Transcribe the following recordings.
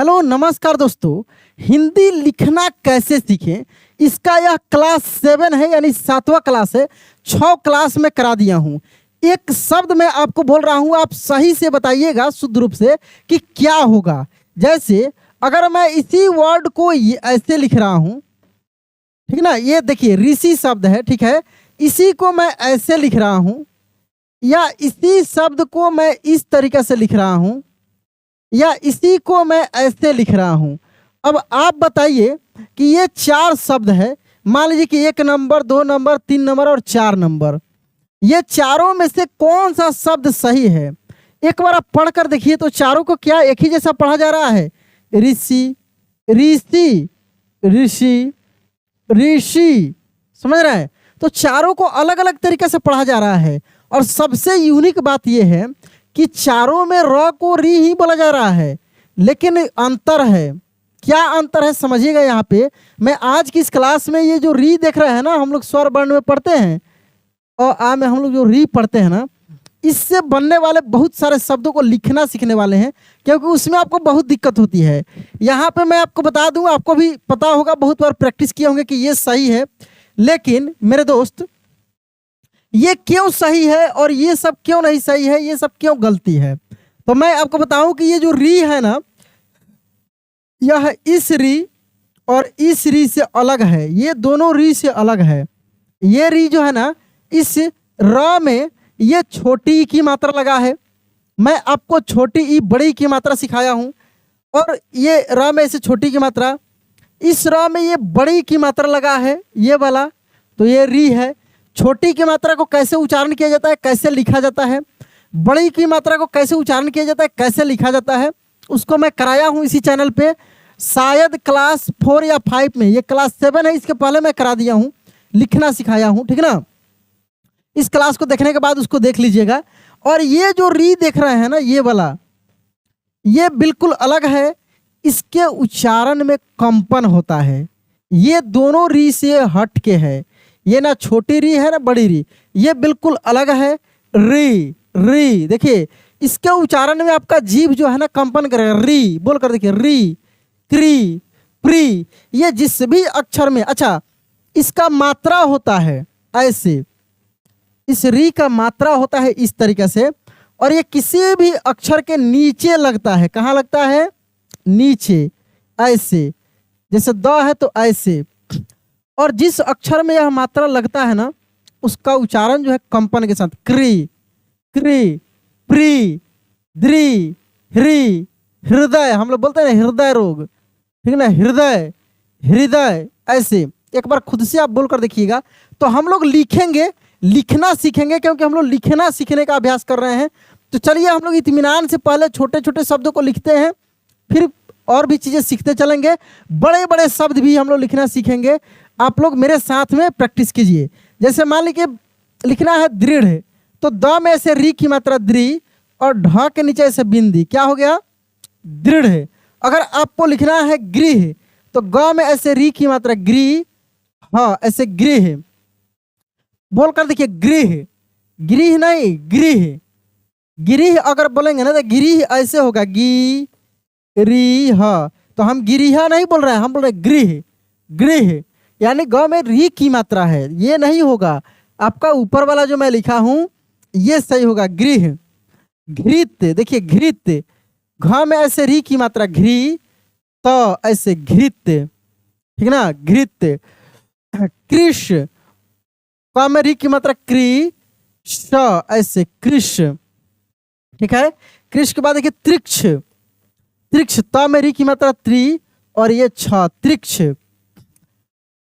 Hello नमस्कार दोस्तों। हिंदी लिखना कैसे सीखें, इसका यह क्लास 7 है, यानी 7वां क्लास है। 6 क्लास में करा दिया हूँ। एक शब्द मैं आपको बोल रहा हूँ, आप सही से बताइएगा शुद्ध रूप से कि क्या होगा। जैसे अगर मैं इसी वर्ड को ऐसे लिख रहा हूँ, ठीक ना, ये देखिए ऋषि शब्द है, ठीक है, इसी को मैं ऐसे लिख रहा हूँ, या इसी शब्द को मैं इस तरीके से लिख रहा हूँ, या इसी को मैं ऐसे लिख रहा हूं। अब आप बताइए कि ये 4 शब्द है। मान लीजिए कि 1 नंबर, 2 नंबर, 3 नंबर और 4 नंबर, ये चारों में से कौन सा शब्द सही है? एक बार आप पढ़कर देखिए तो चारों को क्या एक ही जैसा पढ़ा जा रहा है? ऋषि, ऋषि, ऋषि, ऋषि। समझ रहे हैं? तो चारों को अलग अलग तरीके से पढ़ा जा रहा है। और सबसे यूनिक बात यह है कि चारों में र को री ही बोला जा रहा है, लेकिन अंतर है। क्या अंतर है समझिएगा। यहाँ पे मैं आज की इस क्लास में ये जो री देख रहे हैं ना, हम लोग स्वर वर्ण में पढ़ते हैं और आ में हम लोग जो री पढ़ते हैं ना, इससे बनने वाले बहुत सारे शब्दों को लिखना सीखने वाले हैं, क्योंकि उसमें आपको बहुत दिक्कत होती है। यहाँ पे मैं आपको बता दूं, आपको भी पता होगा, बहुत बार प्रैक्टिस किए होंगे कि ये सही है, लेकिन मेरे दोस्त ये क्यों सही है और ये सब क्यों नहीं सही है, ये सब क्यों गलती है, तो मैं आपको बताऊं कि ये जो री है ना, यह इस री और इस री से अलग है। ये दोनों री से अलग है। ये री जो है ना, इस र में ये छोटी ई की मात्रा लगा है। मैं आपको छोटी ई बड़ी की मात्रा सिखाया हूं, और ये र में इसे छोटी की मात्रा, इस र में ये बड़ी की मात्रा लगा है, ये वाला, तो ये री है। छोटी की मात्रा को कैसे उच्चारण किया जाता है, कैसे लिखा जाता है, बड़ी की मात्रा को कैसे उच्चारण किया जाता है, कैसे लिखा जाता है, उसको मैं कराया हूं इसी चैनल पे। शायद क्लास 4 या 5 में, ये क्लास 7 है, इसके पहले मैं करा दिया हूं, लिखना सिखाया हूं, ठीक ना। इस क्लास को देखने के बाद उसको देख लीजिएगा। और ये जो री देख रहे हैं ना, ये वाला, ये बिल्कुल अलग है। इसके उच्चारण में कंपन होता है। ये दोनों री से हट के है। ये ना छोटी री है ना बड़ी री, ये बिल्कुल अलग है। री, री, देखिए इसके उच्चारण में आपका जीभ जो है ना कंपन करेगा। री बोल कर देखिए, री, क्री, प्री, ये जिस भी अक्षर में, अच्छा इसका मात्रा होता है ऐसे, इस री का मात्रा होता है इस तरीके से, और ये किसी भी अक्षर के नीचे लगता है। कहाँ लगता है? नीचे, ऐसे, जैसे द है तो ऐसे। और जिस अक्षर में यह मात्रा लगता है ना, उसका उच्चारण जो है कंपन के साथ, क्री, क्री, प्री, द्री, ह्री, हृदय, हम लोग बोलते हैं हृदय रोग, ठीक ना, हृदय, हृदय, ऐसे। एक बार खुद से आप बोलकर देखिएगा। तो हम लोग लिखेंगे, लिखना सीखेंगे, क्योंकि हम लोग लिखना सीखने का अभ्यास कर रहे हैं। तो चलिए हम लोग इत्मीनान से पहले छोटे छोटे शब्दों को लिखते हैं, फिर और भी चीज़ें सीखते चलेंगे। बड़े बड़े शब्द भी हम लोग लिखना सीखेंगे। आप लोग मेरे साथ में प्रैक्टिस कीजिए। जैसे मान लीजिए लिखना है दृढ़, तो द में ऐसे री की मात्रा द्री, और ढ के नीचे ऐसे बिंदी, क्या हो गया? दृढ़। अगर आपको लिखना है गृह, तो ग में ऐसे री की मात्रा गृह, हाँ ऐसे गृह बोल कर देखिए, गृह, गृह नहीं गृह, गृह अगर बोलेंगे ना तो गृह ऐसे होगा, गी री, हाँ, तो हम गिरिहा नहीं बोल रहे हैं, हम बोल रहे हैं गृह, गृह, यानी ग में री की मात्रा है, ये नहीं होगा। आपका ऊपर वाला जो मैं लिखा हूं ये सही होगा, गृह। घृत, देखिए घृत, घ में ऐसे री की मात्रा घृ, तो ऐसे घृत, ठीक ना, घृत। कृष, क में री की मात्रा क्री, श ऐसे कृष, ठीक है। कृष के बाद देखिए त्रिक्ष, त्रिक्ष, त में री की मात्रा त्रि, और ये छ, त्रिक्ष।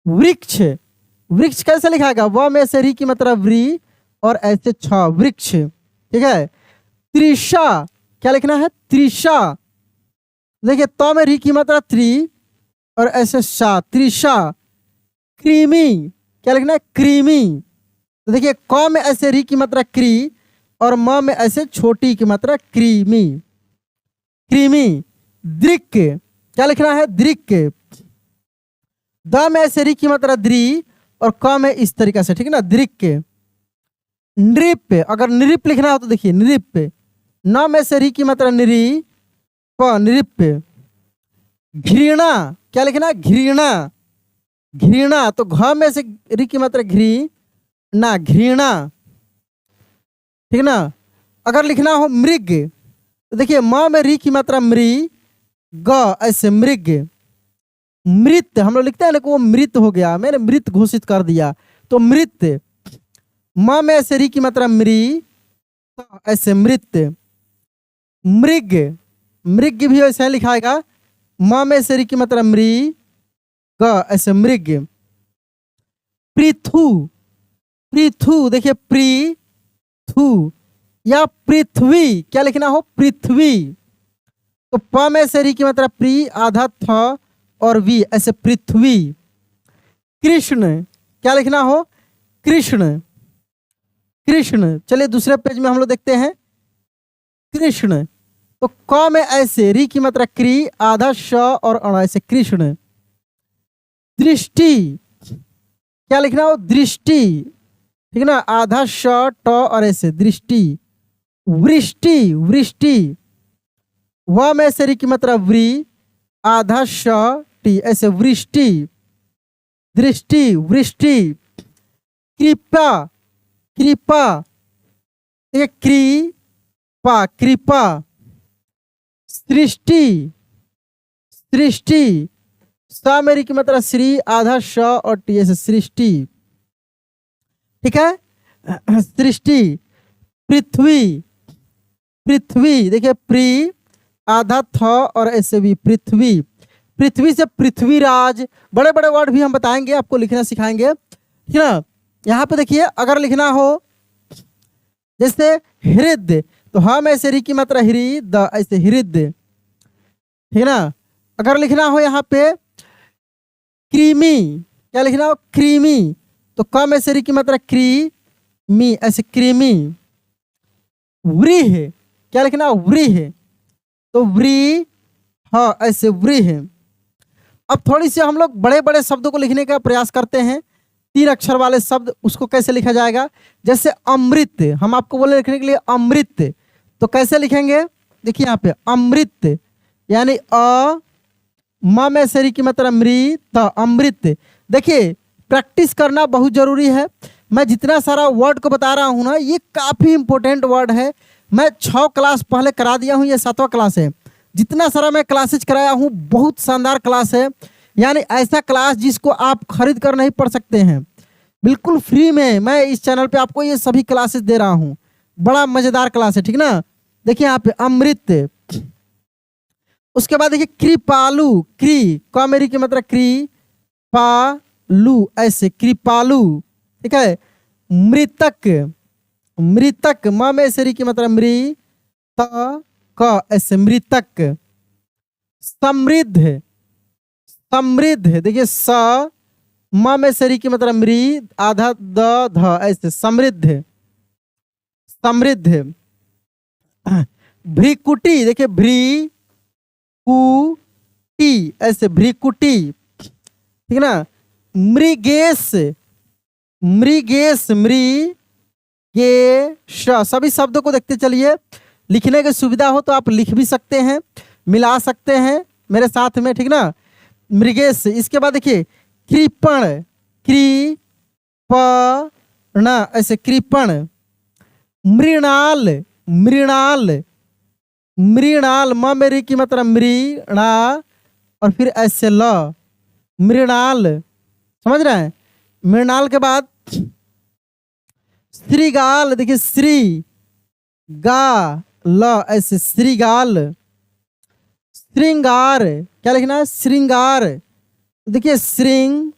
वृक्ष, वृक्ष कैसे लिखाएगा? व में से री की मात्रा व्री, और ऐसे छ, वृक्ष, ठीक है। त्रिषा, क्या लिखना है? त्रिषा, देखिए त में री की मात्रा त्रि, और ऐसे शा, त्रिषा। कृमि, क्या लिखना है? कृमि, तो देखिए क में ऐसे री की मात्रा क्री, और म में ऐसे छोटी की मात्रा कृमि, कृमि। दृक, क्या लिखना है? दृक, द में ऐसे री की मात्रा द्री, और क में इस तरीके से, ठीक है ना, दृक। नृप, अगर नृप लिखना हो तो देखिए नृप, न में से री की मात्रा निरी, प, नृप। घृणा, क्या लिखना? घृणा। घृणा, तो घ में से री की मात्रा घृ ना, घृणा, ठीक ना। अगर लिखना हो मृग, तो देखिए म में री की मात्रा मृ, ग ऐसे मृग। मृत हम लोग लिखते हैं ना कि वो मृत हो गया, मैंने मृत घोषित कर दिया, तो मृत। म में ऐसे री की मात्रा मृ, ऐसे मृत। मृग, मृग भी ऐसे लिखाएगा, म में से री की मात्रा मृ, ग ऐसे मृग। पृथु, पृथु देखिए पृथु या पृथ्वी, क्या लिखना हो? पृथ्वी। तो प में से री की मात्रा प्री, आधा थ और वी, ऐसे पृथ्वी। कृष्ण, क्या लिखना हो? कृष्ण, कृष्ण। चलिए दूसरे पेज में हम लोग देखते हैं कृष्ण, तो क में ऐसे री की मात्रा क्री, आधा श और अण, ऐसे कृष्ण। दृष्टि, क्या लिखना हो? दृष्टि, ठीक ना, आधा श ट और ऐसे दृष्टि। वृष्टि, वृष्टि, व में से री की मात्रा व्री, आधा श टी, ऐसे वृष्टि। दृष्टि, वृष्टि। कृपा, कृपा, ये कृपा, कृपा। सृष्टि, सृष्टि, स में री की मात्रा श्री, आधा श और टी, ऐसे सृष्टि, ठीक है। सृष्टि। पृथ्वी, पृथ्वी देखिए प्री, आधा थ और ऐसे भी पृथ्वी। पृथ्वी से पृथ्वीराज, बड़े बड़े वर्ड भी हम बताएंगे, आपको लिखना सिखाएंगे, ठीक ना। यहाँ पे देखिए अगर लिखना हो जैसे हृदय, तो हम ऐसे री की मात्रा हृ, द ऐसे हृदय, ठीक ना। अगर लिखना हो यहाँ पे कृमि, क्या लिखना हो? कृमि, तो क में से री की मात्रा क्री, मी, ऐसे कृमि। व्रीह, क्या लिखना? व्रीह, तो व्री, हाँ ऐसे व्रीह। अब थोड़ी सी हम लोग बड़े बड़े शब्दों को लिखने का प्रयास करते हैं, 3 अक्षर वाले शब्द, उसको कैसे लिखा जाएगा? जैसे अमृत, हम आपको बोले लिखने के लिए अमृत, तो कैसे लिखेंगे? देखिए यहाँ पे अमृत, यानी अ म में से री की मात्रा मृ, त अमृत। देखिए प्रैक्टिस करना बहुत जरूरी है। मैं जितना सारा वर्ड को बता रहा हूँ ना, ये काफ़ी इंपॉर्टेंट वर्ड है। मैं 6 क्लास पहले करा दिया हूँ, ये 7वां क्लास है। जितना सारा मैं क्लासेज कराया हूँ, बहुत शानदार क्लास है, यानी ऐसा क्लास जिसको आप खरीद कर नहीं पढ़ सकते हैं, बिल्कुल फ्री में मैं इस चैनल पे आपको ये सभी क्लासेस दे रहा हूँ। बड़ा मज़ेदार क्लास है, ठीक ना। देखिए यहाँ पे अमृत, उसके बाद देखिए कृपालु, क्री, क मेरी की मात्रा क्री, पालू, ऐसे कृपालु, ठीक है। मृतक, मृतक, म में से री की मात्रा मृ, त क, ऐसे मृतक। समृद्ध, समृद्ध, देखिए स म में से री की मात्रा मृ, आधा द ध, ऐसे समृद्ध, समृद्ध। भ्रिकुटी, देखिए भ्री कुटी, ऐसे भ्रिकुटी, ठीक ना। मृगेश, मृगेश, मृगेश, सभी शब्दों को देखते चलिए। लिखने की सुविधा हो तो आप लिख भी सकते हैं, मिला सकते हैं मेरे साथ में, ठीक ना। मृगेश, इसके बाद देखिए कृपण, कृपण, ऐसे कृपण। मृणाल, मृणाल, मृणाल, म मेरी की मात्रा मृणा और फिर ऐसे ल, मृणाल, समझ रहे हैं। मृणाल के बाद श्रीगाल, देखिए श्री गा ल, ऐसे श्रीगाल। श्रृंगार, क्या लिखना है? श्रृंगार, देखिए श्रृंग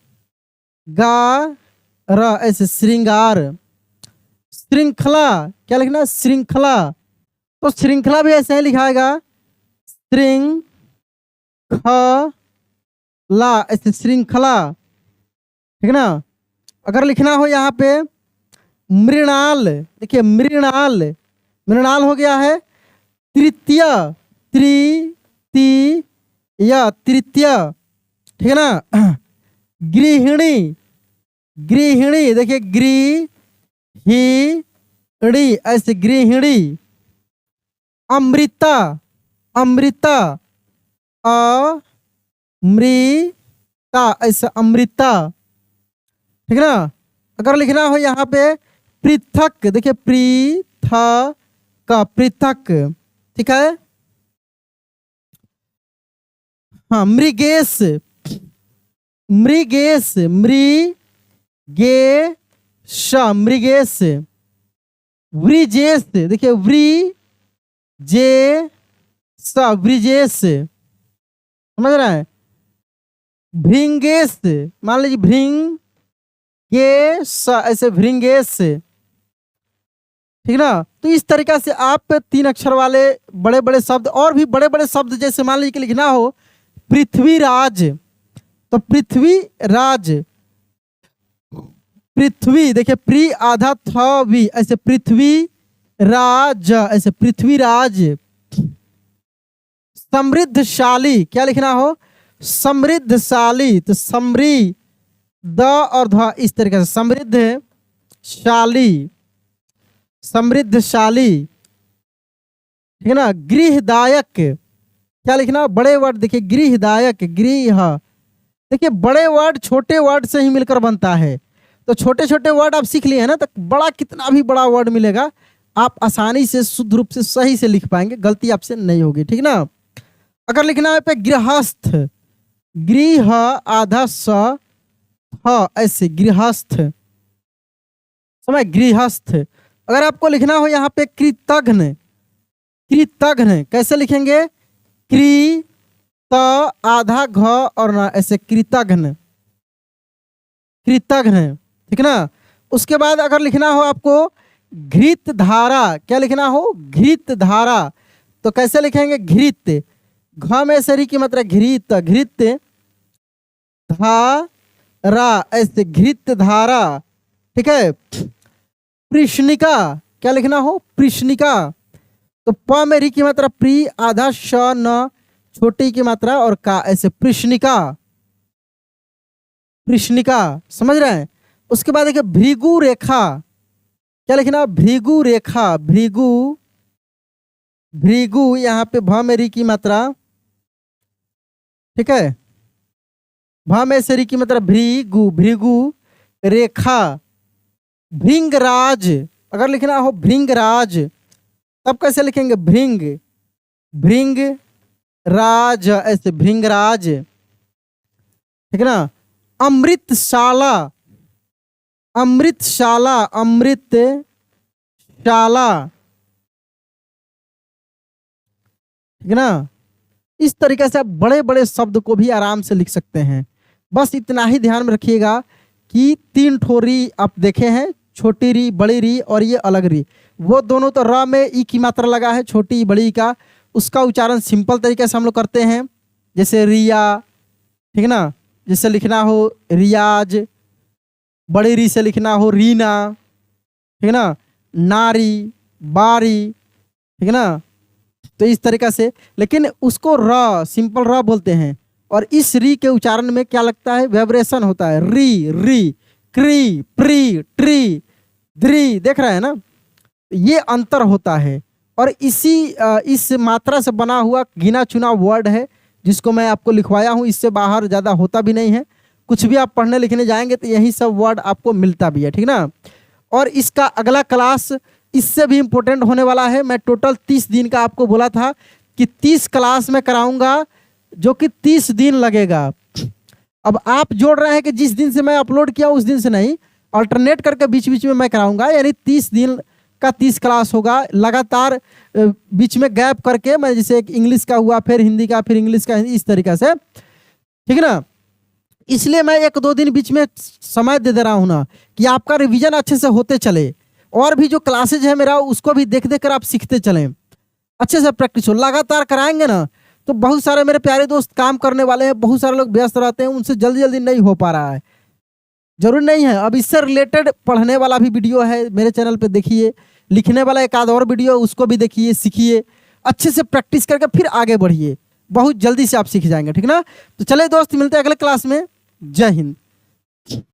गा र, ऐसे श्रृंगार। श्रृंखला, क्या लिखना है? श्रृंखला, तो श्रृंखला भी ऐसे ही लिखाएगा, श्रृंग ख ला, ऐसे श्रृंखला, ठीक ना। अगर लिखना हो यहाँ पे मृणाल, देखिए मृणाल, मृणाल हो गया है तृतीय, तृतीय, तृतीय, ठीक है ना। गृहिणी, गृहिणी, देखिए गृहिणी, ऐसे गृहिणी। अमृता, अमृता, मृता, ऐसा अमृता, ठीक है ना। अगर लिखना हो यहाँ पे पृथक, देखिए पृथक का पृथक, ठीक है। हाँ मृगेश, मृगेश, मृगेश, मृगेश। वृजेश, देखिए वृजेश, वृजेश, समझ रहे हैं। भृंगेश, मान लीजिए भृंगेश, ऐसे भृंगेश, ठीक ना। तो इस तरीका से आप 3 अक्षर वाले बड़े बड़े शब्द और भी बड़े बड़े शब्द, जैसे मान लीजिए कि लिखना हो पृथ्वीराज, तो पृथ्वीराज, पृथ्वी, देखिए प्री आधा था भी, ऐसे पृथ्वीराज, ऐसे पृथ्वीराज। समृद्धशाली, क्या लिखना हो समृद्धशाली, तो समृद्ध द और ध इस तरीके से समृद्धशाली, समृद्धशाली, ठीक है ना। गृहदायक, क्या लिखना बड़े वर्ड, देखिए गृहदायक, गृह, देखिए बड़े वर्ड छोटे वर्ड से ही मिलकर बनता है। तो छोटे छोटे वर्ड आप सीख लिए हैं ना, तो बड़ा कितना भी बड़ा वर्ड मिलेगा आप आसानी से शुद्ध रूप से सही से लिख पाएंगे, गलती आपसे नहीं होगी, ठीक ना। अगर लिखना है पे गृहस्थ, गृह आधा स ऐसे गृहस्थ, समझ गृहस्थ। अगर आपको लिखना हो यहाँ पे कृतघ्न, कृतघ्न कैसे लिखेंगे कृत आधा घ और ना, ऐसे कृतघ्न, कृतघ्न, ठीक ना। उसके बाद अगर लिखना हो आपको घृत धारा, क्या लिखना हो घृत धारा, तो कैसे लिखेंगे घृत, घ में से री की मात्रा घृत, घृत धारा, ऐसे घृत धारा, ठीक है। कृष्णिका, क्या लिखना हो कृष्णिका, तो प में री की मात्रा प्री आधा श न छोटी की मात्रा और का, ऐसे कृष्णिका, कृष्णिका, समझ रहे हैं। उसके बाद देखिए भृगु रेखा, क्या लिखना भृगु रेखा, भृगु, भृगु यहाँ पे भ में री की मात्रा, ठीक है, भ में से री की मात्रा भृगु, भृगु रेखा। भृंगराज, अगर लिखना हो भृंगराज तब कैसे लिखेंगे भृंग, भृंग राज, ऐसे भृंगराज, ठीक है ना। अमृतशाला, अमृतशाला, अमृतशाला, ठीक है ना। इस तरीके से आप बड़े बड़े शब्द को भी आराम से लिख सकते हैं। बस इतना ही ध्यान में रखिएगा कि 3 ठोरी आप देखे हैं, छोटी री, बड़ी री और ये अलग री, वो दोनों तो र में ई की मात्रा लगा है, छोटी बड़ी का, उसका उच्चारण सिंपल तरीके से हम लोग करते हैं, जैसे रिया, ठीक है ना। जैसे लिखना हो रियाज, बड़ी री से लिखना हो रीना, ठीक है ना, नारी, बारी, ठीक है ना। तो इस तरीका से, लेकिन उसको र सिंपल र बोलते हैं, और इस री के उच्चारण में क्या लगता है वाइब्रेशन होता है, री री, क्री प्री ट्री द्री, देख रहे हैं ना, ये अंतर होता है। और इस मात्रा से बना हुआ गिना चुना वर्ड है जिसको मैं आपको लिखवाया हूँ, इससे बाहर ज़्यादा होता भी नहीं है। कुछ भी आप पढ़ने लिखने जाएंगे तो यही सब वर्ड आपको मिलता भी है, ठीक ना। और इसका अगला क्लास इससे भी इम्पोर्टेंट होने वाला है। मैं टोटल 30 दिन का आपको बोला था कि 30 क्लास में कराऊंगा, जो कि 30 दिन लगेगा। अब आप जोड़ रहे हैं कि जिस दिन से मैं अपलोड किया उस दिन से नहीं, अल्टरनेट करके बीच बीच में मैं कराऊंगा, यानी 30 दिन का 30 क्लास होगा लगातार, बीच में गैप करके। मैं जैसे एक इंग्लिश का हुआ, फिर हिंदी का, फिर इंग्लिश का, इस तरीके से, ठीक है ना। इसलिए मैं 1-2 दिन बीच में समय दे रहा हूँ ना, कि आपका रिवीजन अच्छे से होते चले, और भी जो क्लासेज है मेरा उसको भी देख देख कर आप सीखते चलें, अच्छे से प्रैक्टिस हो। लगातार कराएंगे ना तो बहुत सारे मेरे प्यारे दोस्त काम करने वाले हैं, बहुत सारे लोग व्यस्त रहते हैं, उनसे जल्दी जल्दी नहीं हो पा रहा है। जरूरी नहीं है, अब इससे रिलेटेड पढ़ने वाला भी वीडियो है मेरे चैनल पे देखिए, लिखने वाला एक आध और वीडियो उसको भी देखिए, सीखिए, अच्छे से प्रैक्टिस करके फिर आगे बढ़िए, बहुत जल्दी से आप सीख जाएंगे, ठीक ना। तो चले दोस्त, मिलते हैं अगले क्लास में। जय हिंद।